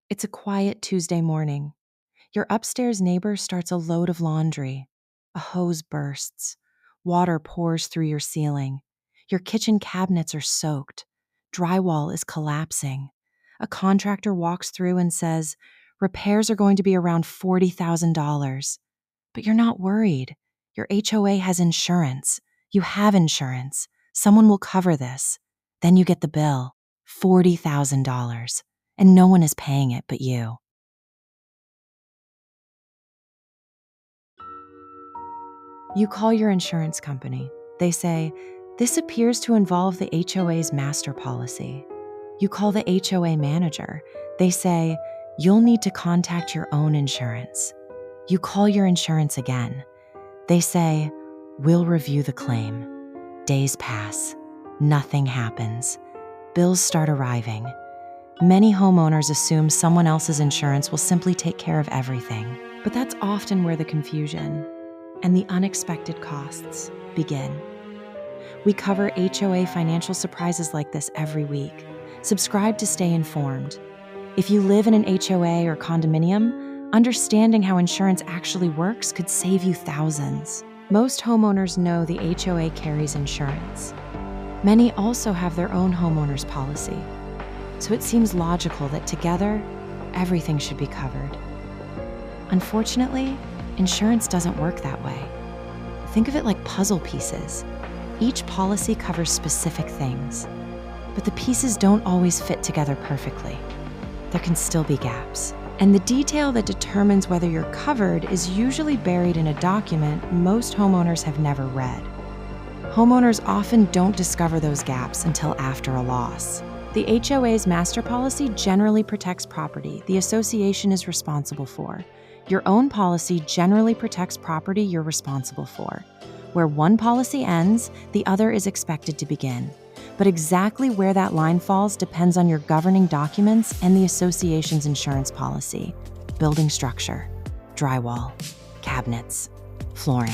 It's a quiet Tuesday morning. Your upstairs neighbor starts a load of laundry. A hose bursts. Water pours through your ceiling. Your kitchen cabinets are soaked. Drywall is collapsing. A contractor walks through and says, repairs are going to be around $40,000. But you're not worried. Your HOA has insurance. You have insurance. Someone will cover this. Then you get the bill, $40,000. And no one is paying it but you. You call your insurance company. They say, this appears to involve the HOA's master policy. You call the HOA manager. They say, you'll need to contact your own insurance. You call your insurance again. They say, we'll review the claim. Days pass. Nothing happens. Bills start arriving. Many homeowners assume someone else's insurance will simply take care of everything. But that's often where the confusion and the unexpected costs begin. We cover HOA financial surprises like this every week. Subscribe to stay informed. If you live in an HOA or condominium, understanding how insurance actually works could save you thousands. Most homeowners know the HOA carries insurance. Many also have their own homeowners policy. So it seems logical that together, everything should be covered. Unfortunately, insurance doesn't work that way. Think of it like puzzle pieces. Each policy covers specific things, but the pieces don't always fit together perfectly. There can still be gaps. And the detail that determines whether you're covered is usually buried in a document most homeowners have never read. Homeowners often don't discover those gaps until after a loss. The HOA's master policy generally protects property the association is responsible for. Your own policy generally protects property you're responsible for. Where one policy ends, the other is expected to begin. But exactly where that line falls depends on your governing documents and the association's insurance policy. Building structure, drywall, cabinets, flooring,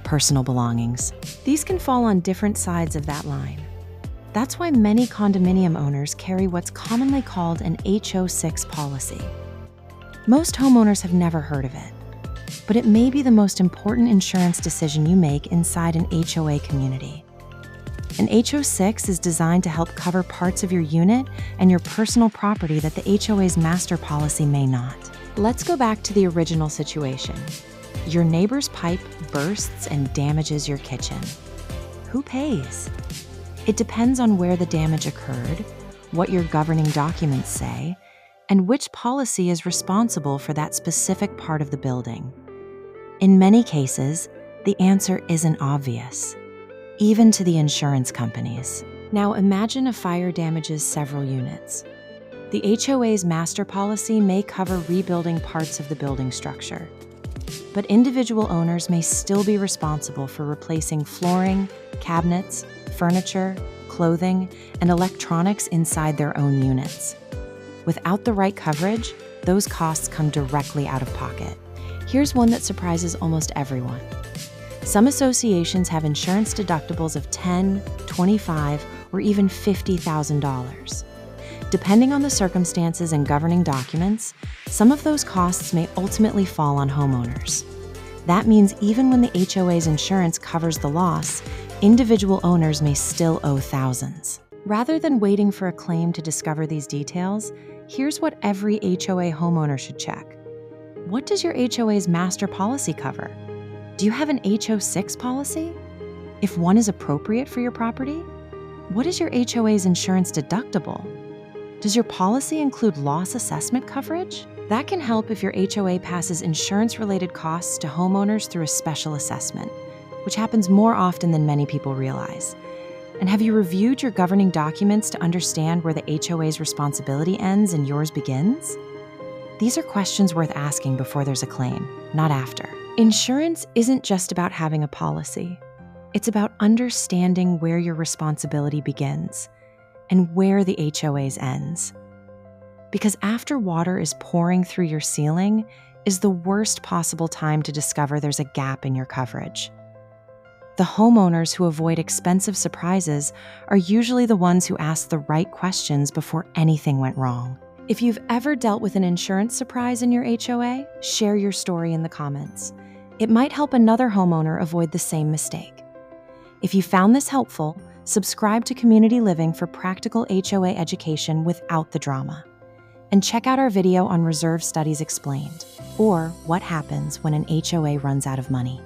personal belongings. These can fall on different sides of that line. That's why many condominium owners carry what's commonly called an HO6 policy. Most homeowners have never heard of it, but it may be the most important insurance decision you make inside an HOA community. An HO6 is designed to help cover parts of your unit and your personal property that the HOA's master policy may not. Let's go back to the original situation. Your neighbor's pipe bursts and damages your kitchen. Who pays? It depends on where the damage occurred, what your governing documents say, and which policy is responsible for that specific part of the building. In many cases, the answer isn't obvious, even to the insurance companies. Now imagine a fire damages several units. The HOA's master policy may cover rebuilding parts of the building structure, but individual owners may still be responsible for replacing flooring, cabinets, furniture, clothing, and electronics inside their own units. Without the right coverage, those costs come directly out of pocket. Here's one that surprises almost everyone. Some associations have insurance deductibles of $10,000, $25,000, or even $50,000. Depending on the circumstances and governing documents, some of those costs may ultimately fall on homeowners. That means even when the HOA's insurance covers the loss, individual owners may still owe thousands. Rather than waiting for a claim to discover these details, here's what every HOA homeowner should check. What does your HOA's master policy cover? Do you have an HO6 policy? If one is appropriate for your property? What is your HOA's insurance deductible? Does your policy include loss assessment coverage? That can help if your HOA passes insurance-related costs to homeowners through a special assessment, which happens more often than many people realize. And have you reviewed your governing documents to understand where the HOA's responsibility ends and yours begins? These are questions worth asking before there's a claim, not after. Insurance isn't just about having a policy. It's about understanding where your responsibility begins and where the HOA's ends. Because after water is pouring through your ceiling is the worst possible time to discover there's a gap in your coverage. The homeowners who avoid expensive surprises are usually the ones who asked the right questions before anything went wrong. If you've ever dealt with an insurance surprise in your HOA, share your story in the comments. It might help another homeowner avoid the same mistake. If you found this helpful, subscribe to Community Living for practical HOA education without the drama. And check out our video on Reserve Studies Explained, or what happens when an HOA runs out of money.